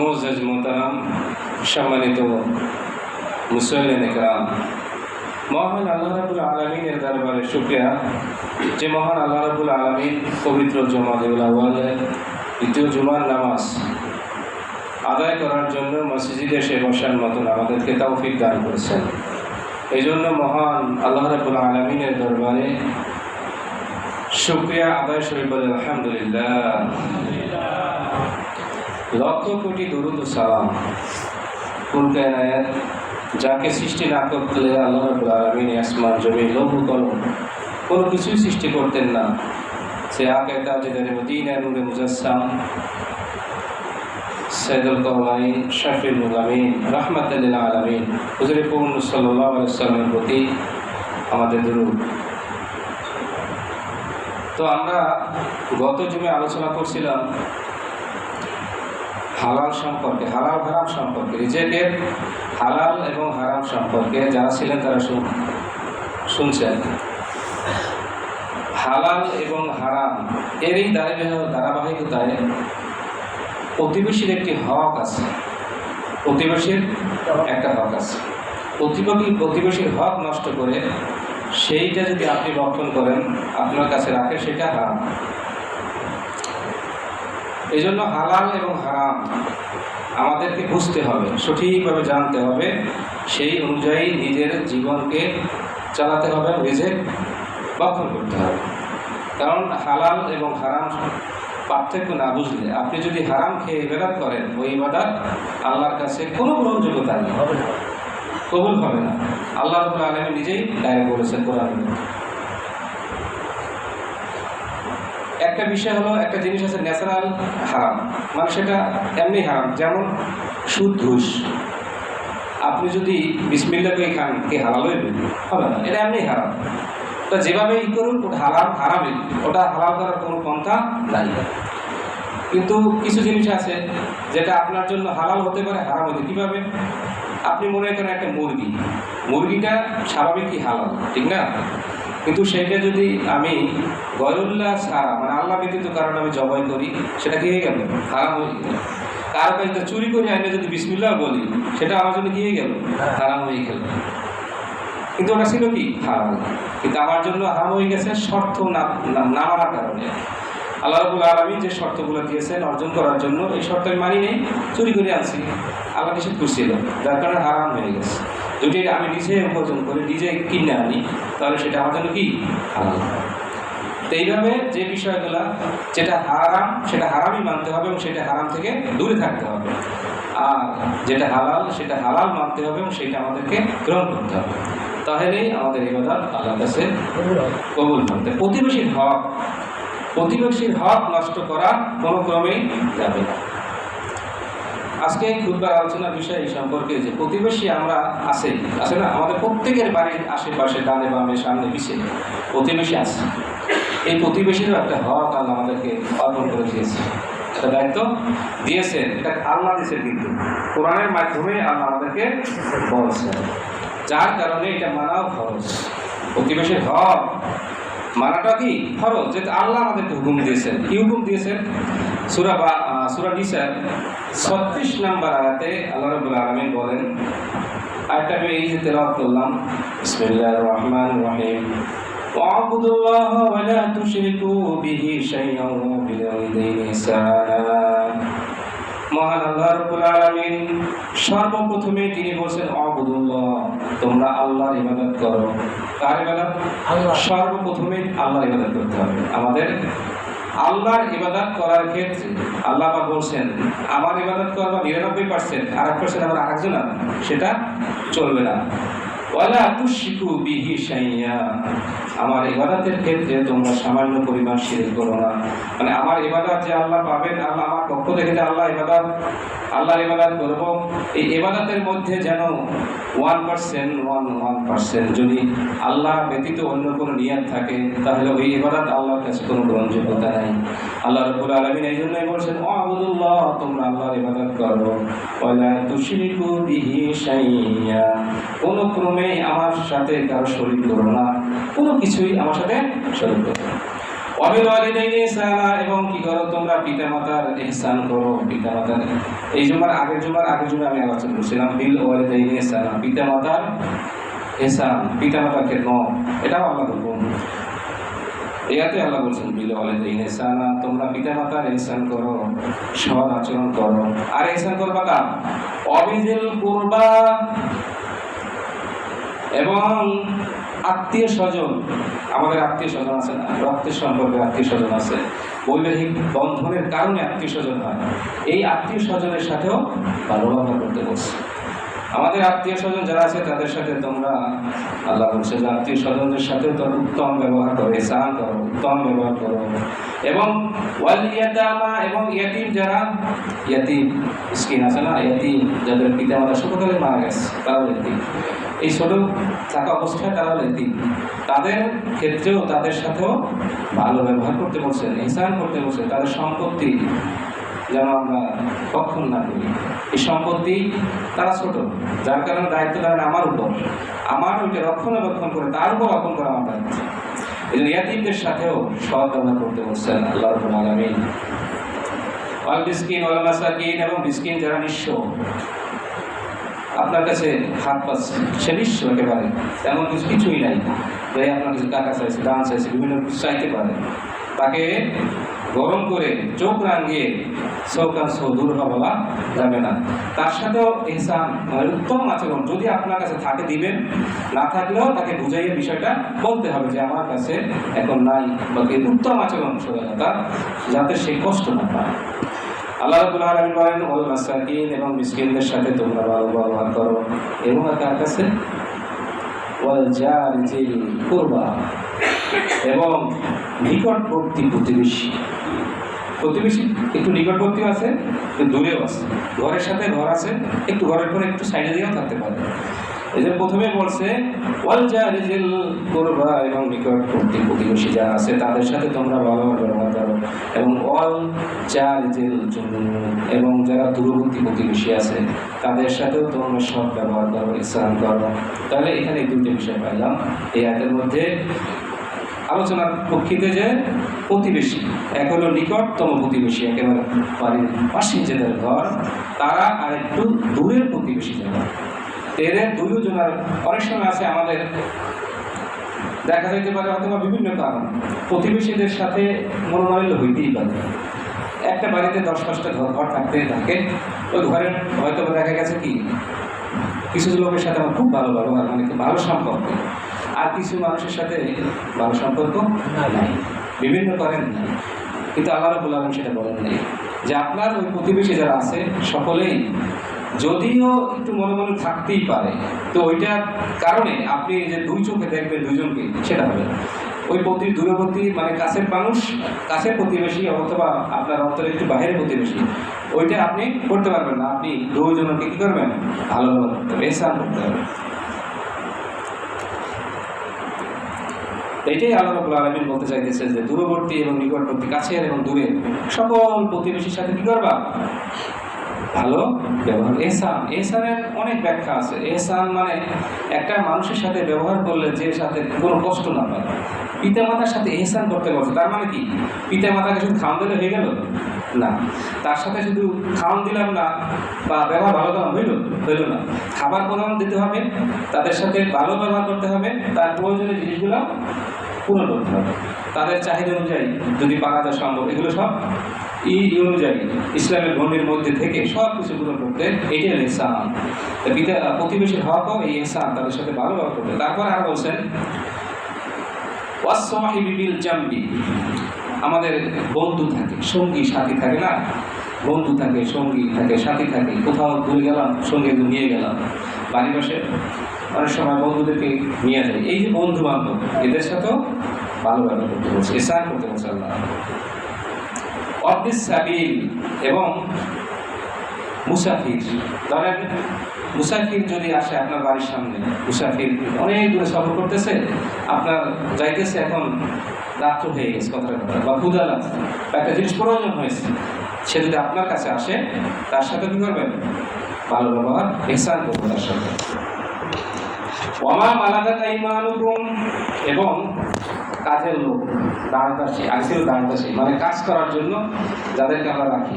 মুআজ্জাজ মুহতারাম, সম্মানিত মুসল্লিন ইকরাম, মহান আল্লাহ রাব্বুল আলামিনের দরবারে শুকরিয়া যে মহান আল্লাহ রাব্বুল আলামিন পবিত্র জুমাতুল আউয়ালের দ্বিতীয় জুমার নামাজ আদায় করার জন্য মসজিদে এসে বসার মতন আমাদেরকে তৌফিক দান করেছেন। এই জন্য মহান আল্লাহ রাব্বুল আলামিনের দরবারে শুকরিয়া আদায় শরীফ বলে আলহামদুলিল্লাহ। লক্ষ কোটি দরুদ ও সালাম কুল কায়নাত যাকে সৃষ্টি না করলে আল্লাহ রাব্বুল আলামিন আসমান জমিন লৌহ কলম কোনো কিছুই সৃষ্টি করতেন না। সে আকে তাজদারে মদিনা নূরে মুজাসসাম সাইয়্যিদুল কাওনাইন শাফিউল মুজামিন রাহমাতাল লিল আলামিন হুজুরে পূর্ণ সাল্লাল্লাহু আলাইহি ওয়াসাল্লামের প্রতি আমাদের দরুদ। তো আমরা গত জুমে আলোচনা করছিলাম হালাল সম্পর্কে, হালাল হারাম সম্পর্কে, রিজেকের হালাল এবং হারাম সম্পর্কে। যারা ছিলেন তারা শুনছেন। হালাল এবং হারাম এরই ধারাবাহিকতায় প্রতিবেশীর একটি হক আছে, প্রতিবেশীর একটা হক আছে। প্রতিবেশীর হক নষ্ট করে সেইটা যদি আপনি রক্ষণ করেন, আপনার কাছে রাখেন, সেটা হারাম। এই জন্য হালাল এবং হারাম আমাদেরকে বুঝতে হবে, সঠিকভাবে জানতে হবে, সেই অনুযায়ী নিজের জীবনকে চালাতে হবে, রিজেক রক্ষণ করতে হবে। কারণ হালাল এবং হারাম পার্থক্য না বুঝলে আপনি যদি হারাম খেয়ে ইবাদত করেন, ওই ইবাদত আল্লাহর কাছে কোনো গ্রহণযোগ্যতা নেই, কবুল হবে না। আল্লাহ রাব্বুল আলামিন নিজেই ডাইরেক্ট বলেছেন কোরআনে। একটা বিষয় হলো, একটা জিনিস আছে ন্যাচারাল হারাম, মানে সেটা এমনি হারাম। যেমন সুদ, ঘুষ। আপনি যদি বিসমিল্লাহ করে খান, কি হালাল হবে না, এটা এমনি হারাম। ওটা যেভাবেই করুন, ওটা হারামই, ওটা হালাল করার কোনো পন্থা নাই। কিন্তু কিছু জিনিস আছে যেটা আপনার জন্য হালাল হতে পারে, হারাম হতে। কীভাবে? আপনি মনে করেন একটা মুরগিটা স্বাভাবিকই হালাল, ঠিক না? কিন্তু সেইটা যদি আমি গয়রুল্লাহ ছাড়া, মানে আল্লাহ ব্যতীত কারণে আমি জবাই করি, সেটা কি হয়ে গেল? হারাম হয়ে গেল। কারো কাছে চুরি করে আইনে যদি বিসমিল্লাহ বলি, সেটা আমার জন্য কি হয়ে গেল? হারাম হয়ে গেল। কিন্তু ওটা ছিল কি? হারাম। কিন্তু আমার জন্য হারাম হয়ে গেছে শর্ত না মানার কারণে। আল্লাহ রাব্বুল আলামিন যে শর্তগুলো দিয়েছেন অর্জন করার জন্য, এই শর্ত আমি মানি নেই, চুরি করে আনছি, আল্লাহ নিষেধ করছিল, যার কারণে হারাম হয়ে গেছে। যদি আমি নিজে উপার্জন করে নিজে কিনে আনি, তাহলে সেটা আমার জন্য কি? হালাল। তো এইভাবে যে বিষয়গুলো যেটা হারাম, সেটা হারামই মানতে হবে এবং সেটা হারাম থেকে দূরে থাকতে হবে। আর যেটা হালাল, সেটা হালাল মানতে হবে এবং সেটা আমাদেরকে গ্রহণ করতে হবে। তাহলেই আমাদের ইবাদত আল্লাহর কাছে কবুল হবে। প্রতিবেশীর হক নষ্ট করা কোনো ক্রমেই যাবে না। আজকে খুতবার আলোচনার বিষয় এই সম্পর্কে যে প্রতিবেশী আমরা আছে না, আমাদের প্রত্যেকের বাড়ির আশেপাশে, ডানে বামে, সামনে পিছিয়ে প্রতিবেশী আছে। এই প্রতিবেশীরও একটা হক আল্লাহ আমাদেরকে অর্পণ করে দিয়েছে, একটা দায়িত্ব দিয়েছেন। এটা আল্লাহ দিয়েছে, কিন্তু কোরআনের মাধ্যমে আল্লাহ আমাদেরকে বলছেন, যার কারণে এটা মানাও খরচ। প্রতিবেশীর হক মানাটা কি খরচ, যেটা আল্লাহ আমাদেরকে হুকুম দিয়েছেন। কি হুকুম দিয়েছেন? সূরা নিসার 36 নম্বর আয়াতে আল্লাহ রাব্বুল আলামিন বলেন, আয়াতটা আমি এই যে তেলাওয়াত করলাম, বিসমিল্লাহির রহমানির রহিম, ওয়া'বুদুল্লাহা ওয়া লা তুশরিকু বিহি শাইআন ওয়া বিল ওয়ালিদাইনি ইহসানা। মহান আল্লাহ রাব্বুল আলামিন সর্বপ্রথমে তিনি বলছেন ওয়া'বুদুল্লাহ, তোমরা আল্লাহর ইবাদত করো। কার ইবাদত? আল্লাহ। সর্বপ্রথমে আল্লাহর ইবাদত করতে হবে। আমাদের আল্লাহর ইবাদত করার ক্ষেত্রে আল্লাহ পাক বলছেন, আমার ইবাদত করবা 99%, আর 1% আবার আরেকজন, সেটা চলবে না। ওয়ালা তুশরিকু বিহি শাইআ, আমার ইবাদতের ক্ষেত্রে তোমরা সামান্য পরিমাণ শিরক করো না। মানে আমার ইবাদত যে আল্লাহ পাবেন, আল্লাহ আমার পক্ষ থেকে যে আল্লাহর ইবাদত করব, এই ইবাদতের মধ্যে যেন 1% যদি আল্লাহ ব্যতীত অন্য কোনো নিয়ত থাকে, তাহলে ওই ইবাদত আল্লাহর কাছে কোনো গ্রহণযোগ্যতা নাই। আল্লাহ রাব্বুল আলামিন এই জন্যই বলছেন, ওয়া'বুদুল্লাহ, তোমরা আল্লাহর ইবাদত করো, ওয়ালা তুশরিকু বিহি শাইআ, কোনো ক্রমে আমার সাথে কারো শরীক করো না, কোনো কিছুই আমার সাথে শরীক করো না। ওয়াবিল ওয়ালিদাইনি ইহসানা, এবং কি করো তোমরা পিতামাতার ইহসান করো। পিতামাতার এই আগের জুমার আমি আলোচনা করছিলাম বিল ওয়ালিদাইনি ইহসানা, পিতামাতার ইহসান, পিতামাতার খেদমত, এটাও আল্লাহর হুকুম। এতে আল্লাহ বলছেন বিল ওয়ালিদাইনি ইহসানা, তোমরা পিতামাতার ইহসান করো, সৎ আচরণ করো। আর ইহসান করবা কার? ওয়াবিজিল কুরবা, এবং আত্মীয় স্বজন, আমাদের আত্মীয় স্বজন আছে না, রক্তের সম্পর্কে আত্মীয় স্বজন আছে, বৈবাহিক বন্ধনের কারণে আত্মীয় স্বজন হয়, এই আত্মীয় স্বজনের সাথেও ভালো ব্যবহার করতে বলছে। আমাদের আত্মীয় স্বজন যারা আছে তাদের সাথে তোমরা, আল্লাহ বলছে যে আত্মীয় স্বজনদের সাথেও তোমরা উত্তম ব্যবহার করো, ইহসান করো, উত্তম ব্যবহার করো। এবং ওয়াল ইয়াতামা, এবং ইয়াতিম যারা, ইয়াতিম মিসকিন আছে না, ইয়াতিম যাদের পিতামাতা ছোটকালে মারা গেছে, তারাও ইয়াতিম, এই ছোট থাকা অবস্থায় তারাও ইয়াতিম, তাদের ক্ষেত্রেও তাদের সাথেও ভালো ব্যবহার করতে বলছেন, ইহসান করতে বলছেন। তাদের সম্পত্তি যেন আমরা কখন না করি, এই সম্পত্তি তারা ছোট, যার কারণে দায়িত্ব কারণে আমার উপর, আমার ওইটা রক্ষণাবেক্ষণ করে তার উপর রক্ষণ করা আমার দায়িত্ব। এই জন্য ইয়াতিমদের সাথেও সৎ ব্যবহার করতে বলছেন আল্লাহ রাব্বুল আলামিন। ওয়াল মিসকিন ওয়াল মাসাকিন, এবং মিসকিন যারা নিঃস্ব, আপনার কাছে হাত পাচ্ছে, সে নিঃস্ব একেবারে, তেমন কিছুই নাই, তাই আপনার কাছে টাকা চাইছে, দান চাইছে, বিভিন্ন কিছু চাইতে পারে, তাকে গরম করে চোখ রাঙিয়ে চৌকান দূর বলা যাবে না। তার সাথেও ইহসান মানে উত্তম আচরণ যদি আপনার কাছে থাকে দিবেন, না থাকলেও তাকে বুঝাইয়ে বিষয়টা বলতে হবে যে আমার কাছে এখন নাই, বা উত্তম আচরণ তার, যাতে সে কষ্ট না পায়। আল্লাহ রাব্বুল আলামিন বলেন ওয়াল মাসাকিন, এবং মিসকিনদের সাথে তোমরা ভালো ব্যবহার করো। এবং কার কাছে? ওয়াল জারিল কুরবা, এবং নিকটবর্তী প্রতিবেশী। প্রতিবেশী একটু নিকটবর্তী আছে, একটু দূরেও আছে, ঘরের সাথে ঘর আছে, একটু ঘরের পরে একটু সাইডে দিয়েও থাকতে পারে। এই যে প্রথমে বলছে ওয়াল জারিল কুরবা, এবং নিকটবর্তী প্রতিবেশী যারা আছে তাদের সাথে তোমরা ভালো ব্যবহার করো। এবং ওয়াল জারিল জুনুব, এবং যারা দূরবর্তী প্রতিবেশী আছে তাদের সাথেও তোমরা সৎ ব্যবহার করো, ইহসান করো। তাহলে এখানে দুইটা বিষয় পাইলাম এই আয়াতের মধ্যে। আলোচনার পক্ষিতে যে প্রতিবেশী, এক হলো নিকটতম প্রতিবেশী, একেবারে বাড়ির পাশে যাদের ঘর, তারা আর একটু দূরের প্রতিবেশী যারা, এদের দুজনের অনেক সময় আছে আমাদের দেখা যেতে পারে, অথবা বিভিন্ন কারণ প্রতিবেশীদের সাথে মনোমালিন্য হইতেই পারে। একটা বাড়িতে 10-5টা ঘর থাকতে থাকে, ওই ঘরের হয়তো দেখা গেছে কি কিছু লোকের সাথে আমার খুব ভালো ব্যবহার, মানে ভালো সম্পর্ক, আর কিছু মানুষের সাথে ভালো সম্পর্ক নাই, বিভিন্ন করেন নাই। কিন্তু আল্লাহ রাব্বুল আলামিন সেটা বলেন নাই যে আপনার ওই প্রতিবেশী যারা আছে সকলেই যদিও একটু মনে মনে থাকতেই পারে, তো ওইটার কারণে আপনি যে দুই চোখে দেখবেন দুজনকে, সেটা হবে ওই দূরবর্তী মানে কাছের মানুষ, কাছের প্রতিবেশী, অথবা আপনার অন্তরের একটু বাইরের প্রতিবেশী, ওইটা আপনি করতে পারবেন না। আপনি দুজনকে কী করবেন? ভালোভাবে করতে হবে, ইহসান করতে হবে। এইটাই আল্লাহ রাব্বুল আলামিন বলতে চাইতেছে যে দূরবর্তী এবং নিকটবর্তী, কাছের এবং দূরের সকল প্রতিবেশীর সাথে কি করবা? ভালো ব্যবহার। ইহসান, ইহসানের অনেক ব্যাখ্যা আছে। ইহসান মানে একটা মানুষের সাথে ব্যবহার করলে যে সাথে কোনো কষ্ট না পায়। পিতামাতার সাথে ইহসান করতে বলছে, তার মানে কি পিতামাতাকে শুধু খাওয়ান দিলে হয়ে গেল না, তার সাথে শুধু খাওয়ান দিলাম না বা ব্যবহার ভালো করা হইল না, খাবার প্রদান দিতে হবে, তাদের সাথে ভালো ব্যবহার করতে হবে, তার প্রয়োজনীয় জিনিসগুলো পূরণ করতে হবে, তাদের চাহিদা অনুযায়ী যদি পাওয়া যায় সম্ভব, এগুলো সব অনুযায়ী ইসলামের গণ্যের মধ্যে থেকে সব কিছু পূরণ করতে, এটাই হল ইহসান। প্রতিবেশীর হকও এই ইহসান, তাদের সাথে ভালো ব্যবহার করতে। তারপর আর বলছেন ওয়াস-সাহিবি বিল জামবি, আমাদের বন্ধু থাকে, সঙ্গী সাথী থাকে না, বন্ধু থাকে, সঙ্গী থাকে, সাথী থাকে, কোথাও ঘুরে গেলাম সঙ্গে নিয়ে গেলাম, বাড়ি পাশে অনেক সময় বন্ধুদেরকে নিয়ে যায়, এই যে বন্ধু বান্ধব, এদের সাথেও ভালো ব্যবহার করতে বলছে, ইহসান করতে বলছে আল্লাহ। অবদিস সাবিল, এবং মুসাফির, ধরেন মুসাফির যদি আসে আপনার বাড়ির সামনে, মুসাফির অনেক দূরে সফর করতেছে, আপনার যাইতেছে, এখন রাত্র হয়ে গেছে কথাটা বা ক্ষুধা লাগছে বা একটা জিনিস প্রয়োজন হয়েছে, সে যদি আপনার কাছে আসে তার সাথে কী করবেন? ভালো ব্যবহার, ইহসান করবেন তার সাথে। ওয়ামা মালাকাত আইমানুকুম, এবং কাজের লোক, দাসদাসী, আগে ছিল দাসদাসী, মানে কাজ করার জন্য যাদেরকে আমরা রাখি,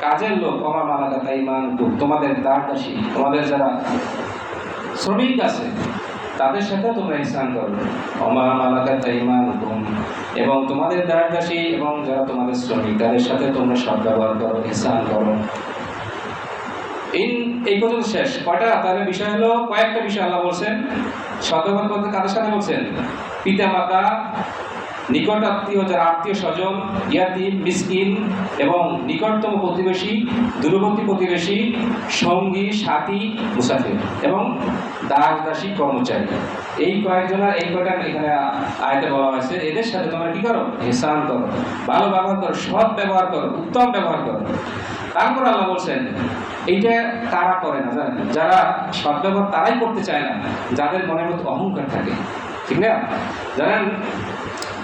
কাজের লোক, আমার মালাকাত আইমানুকুম, তোমাদের দাসদাসী, তোমাদের যারা শ্রমিক আছে তাদের সাথে তোমরা ইহসান করো, ওমা মালাকাত আইমানুকুম, এবং তোমাদের দাসদাসী এবং যারা তোমাদের শ্রমিক তাদের সাথে তোমরা সদ্ব্যবহার করো, ইহসান করো। এই পর্যন্ত শেষ। কয়টা তাহলে বিষয় হলো, কয়েকটা বিষয় আল্লাহ বলছেন। সদ্ব্যবহার করতে কাদের সাথে বলছেন? পিতা মাতা, নিকট আত্মীয় যারা আত্মীয় স্বজন, ইয়াতিম, মিসকিন এবং নিকটতম প্রতিবেশী, দূরবর্তী প্রতিবেশী, সঙ্গী, সাথী, মুসাফির এবং দাসদাসী, কর্মচারী। এই কয়েকজনের এই কয়টা এখানে আয়াতে বলা হয়েছে। এদের সাথে তোমরা কি করো? ইহসান করো, ভালো ব্যবহার করো, সৎ ব্যবহার করো, উত্তম ব্যবহার করো। তারপর আল্লাহ বলছেন এইটা তারা করে না, জানেন, যারা সৎ ব্যবহার তারাই করতে চায় না যাদের মনের মধ্যে অহংকার থাকে, ঠিক না? জানেন,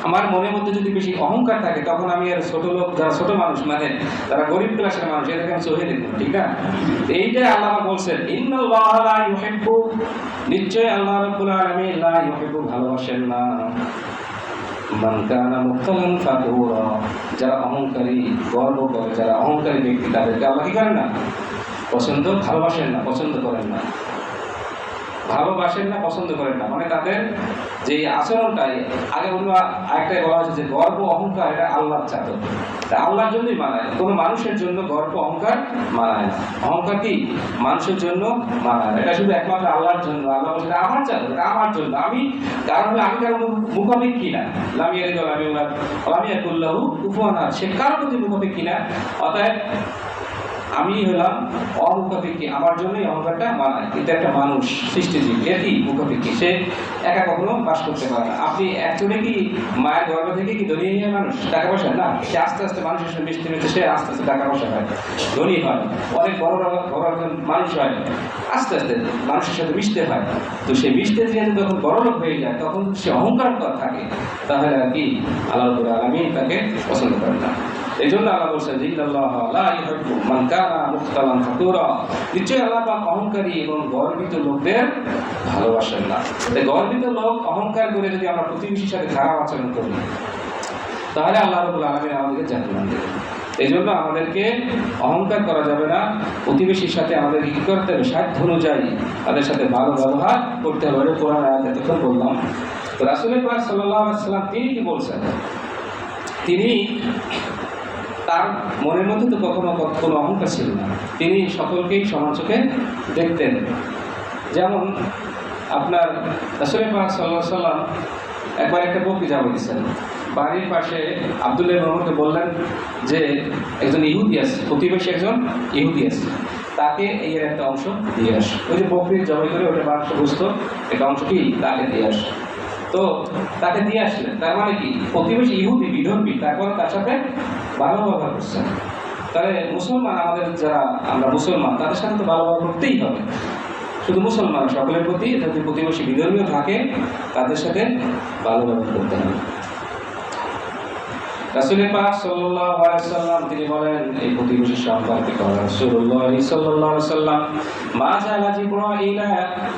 আমার মনের মধ্যে যদি বেশি অহংকার থাকে তখন আমি আর ছোট লোক, যারা ছোট মানুষ, মানে যারা গরিব ক্লাসের মানুষ, এদেরকে আমি চোখে দেখব, ঠিক না? এইটাই আল্লাহ বলছেন, ইন্নাল্লাহা লা ইউহিব্বু, নিশ্চয় আল্লাহ রাব্বুল আলামিন লা ইউহিব্বু, ভালোবাসেন না, মান কানা মুখতালান ফাকুরা, যারা অহংকারী, গর্ব করে, যারা অহংকারী ব্যক্তি, তাদেরকে আল্লাহ কি করেন না? ভালোবাসেন না, পছন্দ করেন না, ভালোবাসেন না, পছন্দ করেন না, মানে তাদের যে আচরণটাই, আগে অন্য আরেকটাই বলা হয়েছে যে গর্ব অহংকার এটা আল্লাহর চাদর, তা আল্লাহর জন্যই মানায়, কোনো মানুষের জন্য গর্ব অহংকার মানায় না। অহংকার কি মানুষের জন্য মানায় না, এটা শুধু একমাত্র আল্লাহর জন্য। আল্লাহ বলছে এটা আমার চাদর, এটা আমার জন্য, আমি কারণ আমি কারো মুখাপেক্ষী না, লামিয়া কুল্লাহু কুফুয়ান আহাদ, সে কারো প্রতি মুখাপেক্ষী না, অতএব আমি হলাম অমুখাপেক্ষী, আমার জন্যই অহংকারটা মানায়। এটা একটা মানুষ, সৃষ্টিজীব, এটি মুখাপেক্ষী, সে একা কখনো বাস করতে পারে না। আপনি একচুয়ালি কি মায়ের গর্ভ থেকে কি ধনী হয়ে মানুষ টাকা পয়সা? না, সে আস্তে আস্তে মানুষের সাথে মিশতে মিশতে সে আস্তে আস্তে টাকা পয়সা হয়, ধনী হয়, অনেক বড় বড় একজন মানুষ হয়, আস্তে আস্তে মানুষের সাথে মিশতে হয়। তো সে মিশতে যেয়ে যখন বড়লোক হয়ে যায় তখন সে অহংকার থাকে, তাহলে আর কি আল্লাহ রাব্বুল আলামিন তাকে পছন্দ করেন না। এই জন্য আল্লাহ বলছেন, ইন্নাল্লাহা লা ইউহিব্বু মান কানা মুখতালান ফাকুরা, নিশ্চয়ই আল্লাহ পাক অহংকারী এবং গর্বিত লোকদের ভালোবাসেন না। গর্বিত লোক অহংকার করে যদি আমরা প্রতিবেশীর সাথে খারাপ আচরণ করি তাহলে আল্লাহ রাব্বুল আলামিন আমাদেরকে জাহান্নামে দেবেন। এই জন্য আমাদেরকে অহংকার করা যাবে না, প্রতিবেশীর সাথে আমাদের কি করতে হবে? সাধ্য অনুযায়ী তাদের সাথে ভালো ব্যবহার করতে হবে। কোরআন আয়াত এতক্ষণ বললাম। তো রাসূল পাক সাল্লাল্লাহু আলাইহি ওয়াসাল্লাম তিনি কি বলছেন? তিনি তার মনের মধ্যে তো কখনো কোনো অহংকার ছিল না, তিনি সকলকেই সমান চোখে দেখতেন। যেমন আপনার রাসূল পাক সাল্লাল্লাহু আলাইহি ওয়াসাল্লাম একবার একটা বক্তৃতা দিয়েছেন, বাড়ির পাশে আব্দুল্লাহ ইবনে ওমরকে বললেন যে একজন ইহুদি আছে, প্রতিবেশী একজন ইহুদি আছে, তাকে এর একটা অংশ দিয়ে আস। ওই যে বকরির জবাই করে ওটা মাংস গোস্ত, একটা অংশ কি তাকে দিয়ে আস। তো তাকে দিয়ে আসলেন, তার মানে কি প্রতিবেশী ইহুদি, বিধর্মী, তারপরে তার সাথে ভালো ব্যবহার করছেন। তাহলে মুসলমান, আমাদের যারা আমরা মুসলমান তাদের সাথে তো ভালো ব্যবহার করতেই হবে। শুধু মুসলমান, সকলের প্রতি যদি প্রতিবেশী বিধর্মীয় থাকে তাদের সাথে ভালো ব্যবহার করতে হবে। রাসূল পাক সাল্লাল্লাহু আলাইহি ওয়াসাল্লাম তিনি বলেন এই প্রতিবেশী সম্পর্কে রাসূলুল্লাহ সাল্লাল্লাহু আলাইহি ওয়াসাল্লাম, মা জালা জিবরাইলা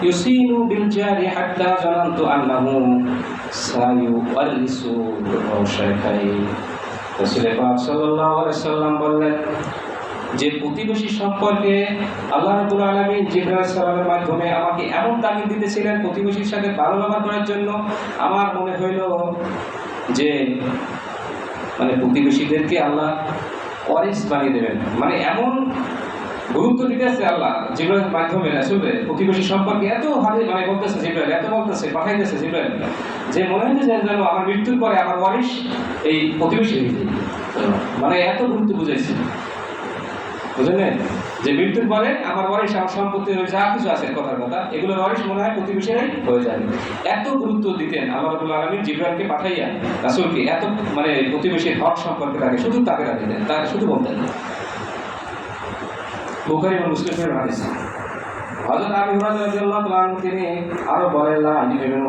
ইউসিনু বিল জারি হাত্তা জানানতু আন্নাহু সায়ুওয়ারিসু শাইখাই। রাসূল পাক সাল্লাল্লাহু আলাইহি ওয়াসাল্লাম বললেন যে প্রতিবেশী সম্পর্কে আল্লাহ রাব্বুল আলামিন জিবরাইল আলাইহিস সালামের মাধ্যমে আমাকে এমন তাগিদ দিতেছিলেন প্রতিবেশীর সাথে ভালো ব্যবহার করার জন্য, আমার মনে হইল যে মানে প্রতিবেশীদেরকে আল্লাহ ওয়ারিস বানিয়ে দেবেন, মানে এমন গুরুত্ব দিতেছে আল্লাহ জিবরাইলের মাধ্যমে রাসূলের প্রতিবেশী সম্পর্কে এত ভাবে মানে বলতেছে জিবরাইল, এত বলতেছে, পাঠাইতেছে জিবরাইল, যে মনে হচ্ছে যেন আমার মৃত্যুর পরে আমার ওয়ারিস এই প্রতিবেশী হয়ে যায়। মানে এত গুরুত্ব বুঝাইছে, বুঝলেন, যে মৃত্যুর পরে আমার ওয়ারিস, আমার সম্পত্তি যা কিছু আছে কথার কথা, এগুলোর ওয়ারিস মনে হয় প্রতিবেশীরাই হয়ে যাবে। এত গুরুত্ব দিতেন আল্লাহ রাব্বুল আলামিন জিবরাইলকে পাঠাইয়া রাসূলকে, এত মানে প্রতিবেশীর হক সম্পর্কে তাকে রাখতেন, তাকে শুধু বলতেন। বুখারী এবং মুসলিমের হাদিস। হযরত আবু হুরায়রা রাদিয়াল্লাহু তাআলা আনহু তিনি আরো বলেন, লা ইলাহা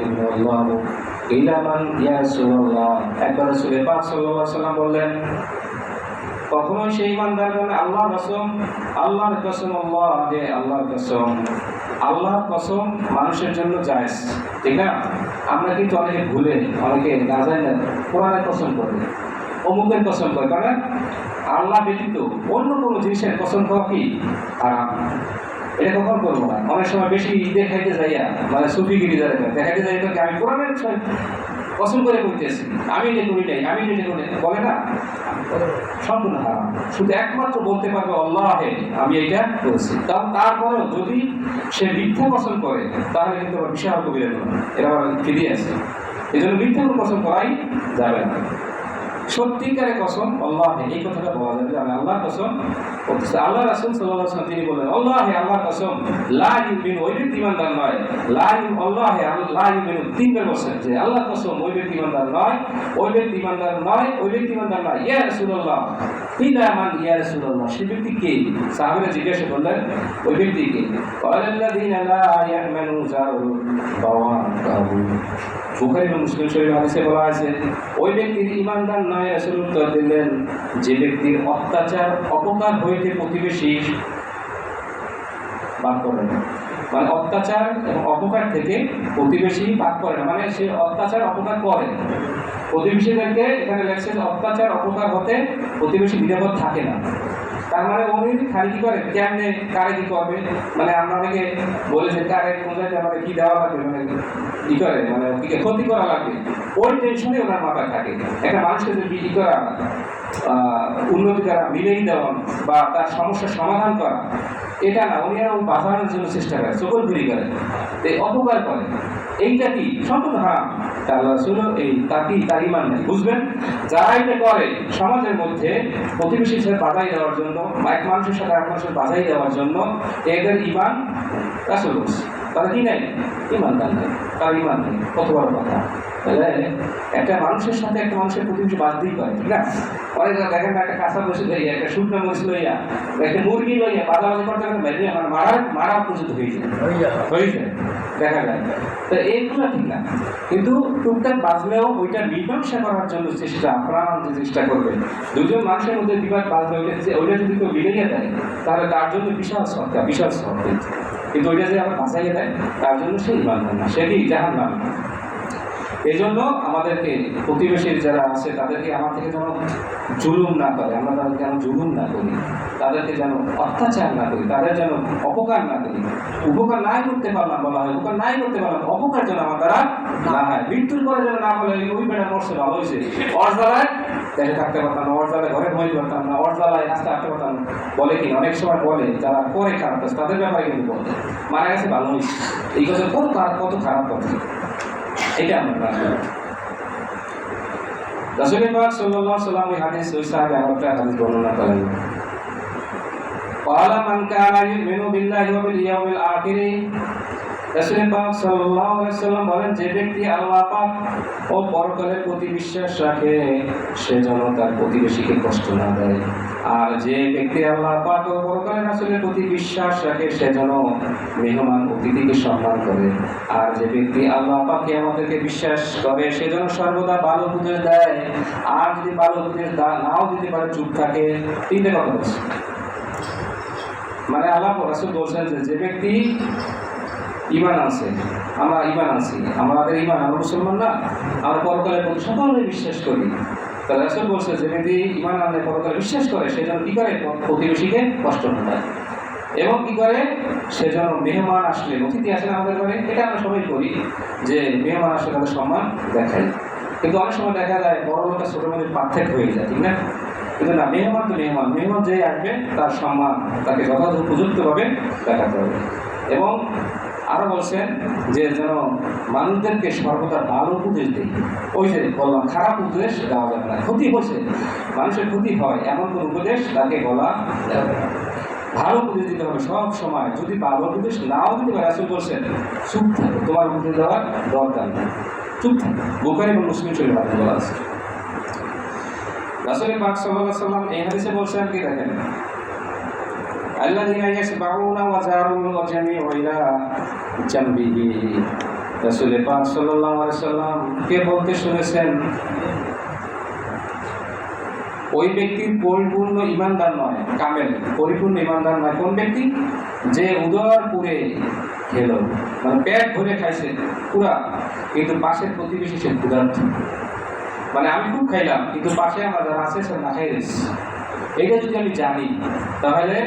ইল্লাল্লাহু ইলা মান ইয়া রাসূলুল্লাহ। একবার রাসূল পাক সাল্লাল্লাহু আলাইহি ওয়াসাল্লাম বললেন, কখনো সেই ইমানদারগণ আল্লাহর কসম, আল্লাহর কসম, আল্লাহর কসম, আল্লাহর কসম মানুষের জন্য জায়েজ, ঠিক না? আমরা কিন্তু অনেকে ভুলে, অনেকে না জানি না কোরআনের কসম করে, অমুকের কসম করে, কারণ আল্লাহ ব্যতীত অন্য কোনো জিনিসের কসম খাওয়া কি হারাম। এটা কখন করবো না। অনেক সময় বেশি দেখাইতে যাইয়া, মানে সুফিগিরি যারা দেখাইতে যাই তো আমি কোরআনের কসম করে বলতেছি, আমি এটা করি নাই, আমি এটা করি নাই, বলে না, সম্পূর্ণ হারাম। শুধু একমাত্র বলতে পারবে আল্লাহে আমি এটা করেছি। তারপরেও যদি সে মিথ্যা কসম করে তাহলে কিন্তু আবার বিশাল কবিরা গুনাহ, এরা আবার ফিরিয়ে আছে। এই জন্য মিথ্যা কসম করাই যাবে না। সত্যিকারের কসম আল্লাহে, এই কথাটা বলা যাবে যে আমি আল্লাহর কসম করতেছি। আল্লাহ রাসূল সাল্লাল্লাহু আলাইহি ওয়াসাল্লাম তিনি বলেন আল্লাহে, আল্লাহর কসম, লা ইউমিনু, ওই ব্যক্তি ঈমানদার নয়, লা আল্লাহে লা ইউমিনু, তিনবার বলছেন যে আল্লাহর কসম ওই ব্যক্তি ঈমানদার নয়, ওই ব্যক্তি ঈমানদার নয়, ওই ব্যক্তি ঈমানদার নয়। ইয়া রাসূলুল্লাহ, কিলা মান ইয়া রাসূলুল্লাহ, সেই ব্যক্তি কে? সাহাবীরা জিজ্ঞাসা করলেন ওই ব্যক্তি কে? ওয়ালাল্লাযিনা লা ইয়ামানু জারু বাওয়াকাহু। বুখারী ও মুসলিম শরীফের হাদিসে বলা আছে ওই ব্যক্তির ঈমানদার নয়। রাসূল উত্তর দিলেন যে ব্যক্তির অত্যাচার অপকার হইতে প্রতিবেশী বাদ করে না, মানে অত্যাচার এবং অপকার থেকে প্রতিবেশী বাদ করে না, মানে সে অত্যাচার অপকার করে প্রতিবেশীদেরকে। এখানে লেখছে অত্যাচার অপকার হতে প্রতিবেশী নিরাপদ থাকে না। তার মানে উনি খালি কি করে, কেমনে কারে কি করবে, মানে আমরা অনেকে বলে যে কারে কোন জায়গায় মানে কি দেওয়া লাগবে, মানে কি করে, মানে ক্ষতি করা লাগবে, ওই টেনশনে ওনার মাথায় থাকে। একটা মানুষকে যদি কি করা, উন্নতি করা, মিলেই দেওয়া বা তার সমস্যার সমাধান করা, এটা না, উনি আরো বাঁচানোর জন্য চেষ্টা করে, চকল ঘুরি করে, এই অপকার করে। এইটা কি সম্পূর্ণ হারাম। আল্লাহ রাসূল এই তাকি তার ঈমান নেই। বুঝবেন, যারা এটা করে সমাজের মধ্যে প্রতিবেশীর সাথে বাধাই দেওয়ার জন্য, এক মানুষের সাথে এক মানুষের বাধাই দেওয়ার জন্য, এদের ঈমান রাসূল বলছে তারা কি নাই, ঈমানদার নেই, তার ঈমান নেই। কত বড় কথা। তাহলে একটা মানুষের সাথে একটা মানুষের প্রতিবেশী বাঁধতেই পারে, ঠিক না? অনেক দেখেন না, একটা কাঁচা বসে লইয়া, একটা শুকনো মরিচ লইয়া, একটা মুরগি লইয়া বাজাবাজি করতে গেলে মারা পর্যন্ত হয়ে যায়, দেখা যায়। তো এইগুলো ঠিক না, কিন্তু টুকটাক বাজলেও ওইটা মীমাংসা করার জন্য চেষ্টা, প্রাণ যে চেষ্টা করবে। দুজন মানুষের মধ্যে বিবাদ বাজলে ওইটা যদি কেউ মিলিয়ে দেয় তাহলে তার জন্য বিশাল সরকার, বিশাল সরকার। কিন্তু ওইটা যে আবার বাঁচাইয়ে দেয় তার জন্য সেই ঈমান না, সে কি জাহান্নাম। এই জন্য আমাদেরকে প্রতিবেশীর যারা আছে তাদেরকে আমার থেকে যেন জুলুম না করে, আমরা তাদেরকে যেন জুলুম না করি, তাদেরকে যেন অত্যাচার না করি, তাদের যেন অপকার না করি। উপকার নাই করতে পারলাম বলা হয়, উপকার নাই করতে পারলাম, অপকার যেন আমার দ্বারা না হয়। মৃত্যুর পরে যেন না বলে ওই বেটা মরছে, ভালো হয়েছে, অর্জালায় দেশে থাকতে পারতাম না, অর্জালায় ঘরে ঘুমাইতে পারতাম না, অর্জালায় রাস্তা হাঁটতে পারতাম না, বলে কি অনেক সময় বলে যারা করে খারাপ কাজ তাদের ব্যাপারে কিন্তু বলে মারা গেছে ভালো হয়েছে, এই কথা কত খারাপ কথা। এটা আমরা রাসূল পাক সাল্লাল্লাহু আলাইহি ওয়াসাল্লাম এই হাদিস ওই সাহাবী একটা হাদিস বর্ণনা করেন। ক্বালা মান কানা ইউমিনু বিল্লাহি ওয়া বিল ইয়াউমিল আখির, রাসূল পাক সাল্লাল্লাহু আলাইহি ওয়াসাল্লাম বলেন যে ব্যক্তি আল্লাহ পাক ও পরকালের প্রতি বিশ্বাস রাখে সে যেন তার প্রতিবেশীকে কষ্ট না দেয়। আর যে ব্যক্তি আল্লাহ পাক ও পরকালের রাসূলের প্রতি বিশ্বাস রাখে সে যেন মেহমান অতিথিকে সম্মান করে। আর যে ব্যক্তি আল্লাহ পাককে আমাদেরকে বিশ্বাস করে সে যেন সর্বদা ভালো উপদেশ দেয়। আর যদি ভালো উপদেশ নাও দিতে পারে, চুপ থাকে। তিনটে কথা বলছে, মানে আল্লাহ রাসূল বলছেন যে ব্যক্তি ঈমান আছে, আমরা ঈমান আছি, আমাদের ঈমান, আমরা মুসলমান না, আমরা পরকালের প্রতি সকলে বিশ্বাস করি। তাহলে রাসূল বলছে যে ব্যক্তি ঈমান আনলে পরকালে বিশ্বাস করে সে যেন কি করে, প্রতিবেশীকে কষ্ট না দেয়। এবং কি করে, সে যেন মেহমান আসলে, অতিথি আসলে আমাদের ঘরে, এটা আমরা সবাই করি যে মেহমান আসলে তাদের সম্মান দেখাই। কিন্তু অনেক সময় দেখা যায় বড় লোকের ছোট লোকের পার্থক্য হয়ে যায়, ঠিক না? কিন্তু না, মেহমান তো মেহমান, মেহমান যে আসবে তার সম্মান তাকে যথাযথ উপযুক্তভাবে দেখাতে হবে। এবং আরো বলছেন যে যেন মানুষদেরকে সর্বদা ভালো উপদেশ দেয়। ওই যে বললাম খারাপ উপদেশ দেওয়া যাবে না, ক্ষতি হয়েছে, মানুষের ক্ষতি হয় এমন কোন উপদেশ তাকে বলা যাবে না। ভালো উপদেশ দিতে হবে সব সময়। যদি ভালো উপদেশ নাও দিতে পারে, রাসূল বলছেন চুপ থাকো, তোমার উপদেশ দেওয়ার দরকার নেই, চুপ থাকো। বুখারী এবং মুসলিম শরীফে হাদিস বলা আছে। রাসূল পাক সাল্লাল্লাহু আলাইহি ওয়াসাল্লাম এই হাদিসে বলছেন কি দেখেন, আল্লাযীনা ইয়াসবাউনা ওয়া জারুল জামিউ ইলা জামবিহি। রাসূল পাক সাল্লাল্লাহু আলাইহি ওয়াসাল্লাম কে বলতে শুনেছেন, ওই ব্যক্তির পরিপূর্ণ ইমানদার নয়, কামেল পরিপূর্ণ ইমানদার নয় কোন ব্যক্তি? যে উদর পুরে খেল, মানে পেট ভরে খাইছে পুরা, কিন্তু পাশের প্রতিবেশী সে ক্ষুধার্ত। মানে আমি খুব খাইলাম কিন্তু পাশে আমার যারা আছে সে না খাই রয়েছে। এইটা যদি আমি জানি তাহলে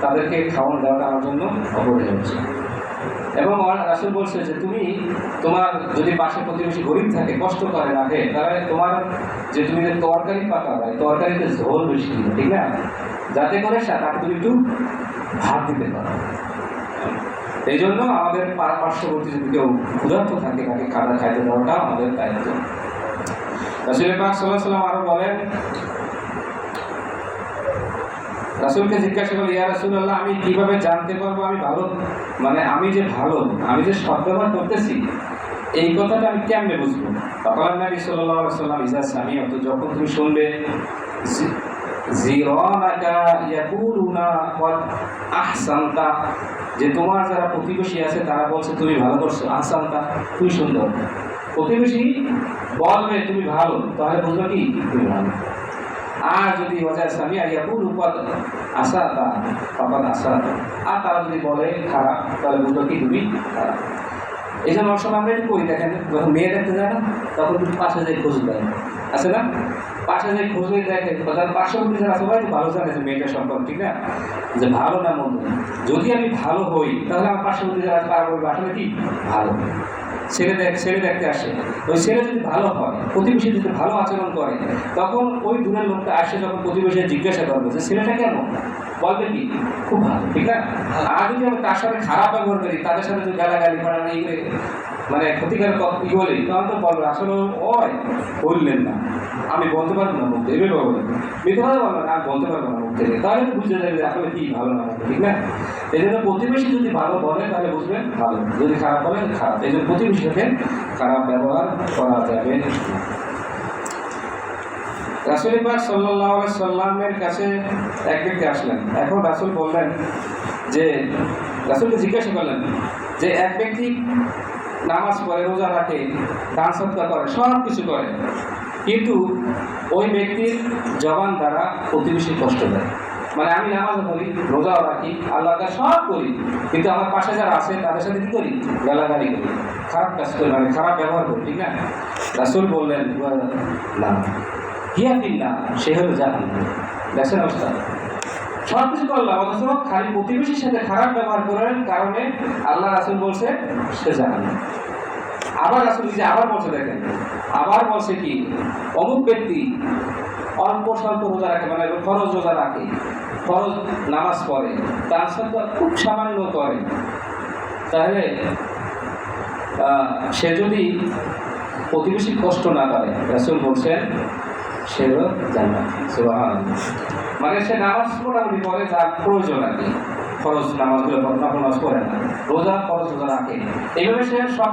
তাদেরকে খাওয়ানো দেওয়াটা আমার জন্য অপরিহার্য। এবং রাসূল বলছে যে তুমি তোমার যদি পাশে প্রতিবেশী গরিব থাকে, কষ্ট করে না খেয়ে, তাহলে তোমার যে তুমি যে তরকারি পাকাবে, তরকারিতে ঝোল বেশি দিবে, ঠিক না? যাতে করে তাকে তুমি একটু ভাত দিতে পারো। এই জন্য আমাদের পার্শ্ববর্তী যদি কেউ ক্ষুধার্ত থাকে তাকে খাবার খাইতে দেওয়াটা আমাদের দায়িত্ব। রাসূল পাক সাল্লাল্লাহু আলাইহি ওয়াসাল্লাম আরো বলেন, রাসূলকে জিজ্ঞাসা করল, ইয়া রাসূলুল্লাহ, আমি কিভাবে জানতে পারবো আমি ভালো, মানে আমি যে ভালো, আমি যে সদ্ব্যবহার করতেছি, এই কথাটা আমি কেমনে বুঝবো? তখন নবী সাল্লাল্লাহু আলাইহি ওয়াসাল্লাম ইজা সামিআ, তো যখন তুমি শুনবে জিরানাকা ইয়াকুলুনা ক্বাদ আহসানতা, যে তোমার যারা প্রতিবেশী আছে তারা বলছে তুমি ভালো করছো, আহসানতা তুমি সুন্দর, প্রতিবেশী বলবে তুমি ভালো, তাহলে বুঝলো কি তুমি ভালো। আর যদি ওয়াজা সামিআ ইয়াকুলু ক্বাদ আসাতা ফাকাদ আসাতা, আর তারা যদি বলে খারাপ, তাহলে বুঝলো কি তুমি খারাপ। এই জন্য অবশ্য আমরা এটা করি, দেখেন যখন মেয়ে দেখতে যায় না তখন কিন্তু পাশে যাই খোঁজ দেয়, আছে না? পাশে যাই খোঁজ দিয়ে দেখে, তার পার্শ্ববর্তী যারা সবাই ভালো জানে যে মেয়েটার সম্পর্ক, ঠিক না? যে ভালো না মন্দ। যদি আমি ভালো হই তাহলে আমার পার্শ্ববর্তী যারা তারা বলবে আসলে কি ভালো। ছেলে দেখতে আসে, ওই ছেলে যদি ভালো হয়, প্রতিবেশী যদি ভালো আচরণ করে, তখন ওই দূরের লোকটা আসে, যখন প্রতিবেশী জিজ্ঞাসা করবে যে ছেলেটা কেন, বলবে কি খুব ভালো, ঠিক না? আর যদি আমি তার সাথে খারাপ ব্যবহার করি, তাদের সাথে যদি গালাগালি করা এই মানে ক্ষতিকারক ই বলি, তখন তো বলবে আসলে ওই বললেন না, আমি বলতে পারবো না মুখ থেকে, এভাবে বলবেন, মিথ্যা কথা বলবেন, আমি বলতে পারবো না মুখ থেকে, তাহলে তো বুঝতে যাবে যে আসলে কি ভালো না, ঠিক না? এই জন্য প্রতিবেশী যদি ভালো বলে তাহলে বুঝবেন ভালো, যদি খারাপ বলে খারাপ। এই জন্য প্রতিবেশীর সাথে খারাপ ব্যবহার করা যাবে। রাসূল পাক সাল্লাল্লাহু আলাইহি সাল্লামের কাছে এক ব্যক্তি আসলেন। এখন রাসূল বললেন যে, রাসূলকে জিজ্ঞাসা করলেন যে এক ব্যক্তি নামাজ পড়ে, রোজা রাখে, দান সদকা করে, সব কিছু করে, কিন্তু ওই ব্যক্তির জবান দ্বারা প্রতিবেশী কষ্ট দেয়। মানে আমি নামাজ পড়ি, রোজাও রাখি, আল্লাহ তাআলা সব করি, কিন্তু আমার পাশে যারা আছে তাদের সাথে কি করি? গালাগালি করি, খারাপ কাজ করি, মানে খারাপ ব্যবহার করি, ঠিক না? রাসূল বললেন না, হিয়া ফিন্নার, সে হলো জাহান্নাম। দেখছেন অবস্থা, সব কিছু করলাম অথচ খালি প্রতিবেশীর সাথে খারাপ ব্যবহার করার কারণে আল্লাহ রাসূল বলছে সে জাহান্নাম। আবার রাসূল যে আবার বলছে, দেখেন আবার বলছে কি, অমুক ব্যক্তি অল্প স্বল্প রোজা রাখে, মানে ফরজ রোজা রাখে, ফরজ নামাজ পড়ে, তার সাথে খুব সামান্য করে, তাহলে সে যদি প্রতিবেশী কষ্ট না করে, রাসূল বলছেন সে হলো জান্নাত। সুবহানাল্লাহ। মানে সে নামাজ মোটামুটি পড়ে, যার প্রয়োজন আর কি, ফরজ নামাজগুলো নফল নামাজ পড়ে না, রোজা ফরজ রোজা রাখে, এইভাবে সে সব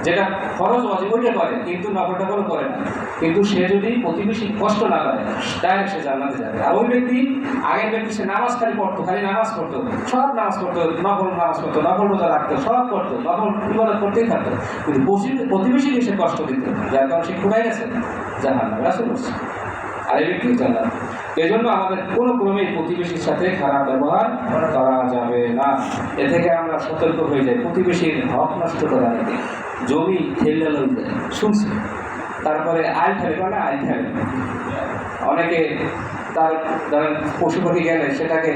যেটা ফরজ ওয়াজিব ওইটা করে, কিন্তু নফলটাগুলো করে না। কিন্তু সে যদি প্রতিবেশী কষ্ট না করে, ডাইরেক্ট সে জান্নাতে যাবে। আর ওই ব্যক্তি, আগের ব্যক্তি সে নামাজ খালি পড়তো, খালি নামাজ পড়তো, সব নামাজ পড়তো, নফল নামাজ পড়তো, নফল রোজা রাখতো, সব করতো, নফল ইবাদত করতেই থাকতো, কিন্তু প্রতিবেশীকে সে কষ্ট দিত, যার কারণে সে কোথায় গেছে? জাহান্নামে। রাসূল বলছে আর এই ব্যক্তি জান্নাত। এই জন্য আমাদের কোনো ক্রমেই প্রতিবেশীর সাথে খারাপ ব্যবহার করা যাবে না। এ থেকে আমরা সতর্ক হয়ে যাই। প্রতিবেশীর হক নষ্ট করা থেকে, জমি ঠেলে লই যায়, শুনছি, তারপরে আইল ফেলে, মানে আইল ফেলে, অনেকে তার ধরেন পশু পাখি গেলে সেটাকে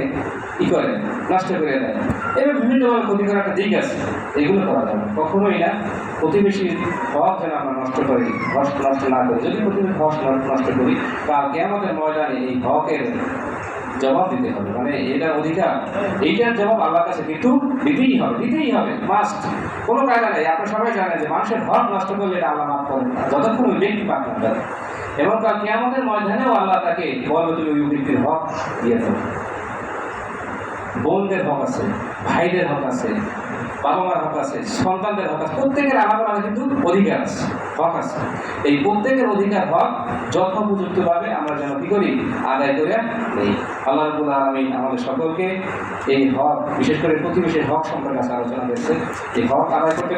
কী করে, নষ্ট করে দেয়। এবার বিভিন্নভাবে ক্ষতি করার একটা দিক আছে, এগুলো করা যাবে কখনোই না। প্রতিবেশীর হক যেন আমরা নষ্ট করি, হক নষ্ট না করি। যদি প্রতিবেশীর হক নষ্ট করি, কালকে আমাদের ময়দানে এই হকের জবাব দিতে হবে, মানে এটার অধিকার, এইটার জবাব আল্লাহর কাছে কিন্তু দিতেই হবে, মাস্ট, কোনো কায়দা নেই। আপনারা সবাই জানেন যে মানুষের হক নষ্ট করলে এটা আল্লাহ মাফ করেন না, যতক্ষণ ওই ব্যক্তি পাক না করে। এবং কিয়ামতের ময়দানেও আল্লাহ তাকে বলবে তুমি ওই ব্যক্তির হক দিয়ে দেবে। বোনদের হক আছে, ভাইদের হক আছে, বাবা মার হক আছে, সন্তানদের হক আছে, প্রত্যেকের আলাদা আলাদা কিন্তু অধিকার আছে, হক আছে। এই প্রত্যেকের অধিকার হক যথোপযুক্তভাবে আমরা যেন কি করি, আদায় করে নেই। আল্লাহ রাব্বুল আলামিন আমাদের সকলকে এই হক, বিশেষ করে প্রতিবেশীর হক সম্পর্কে আলোচনা করেছে, এই হক আদায় করতে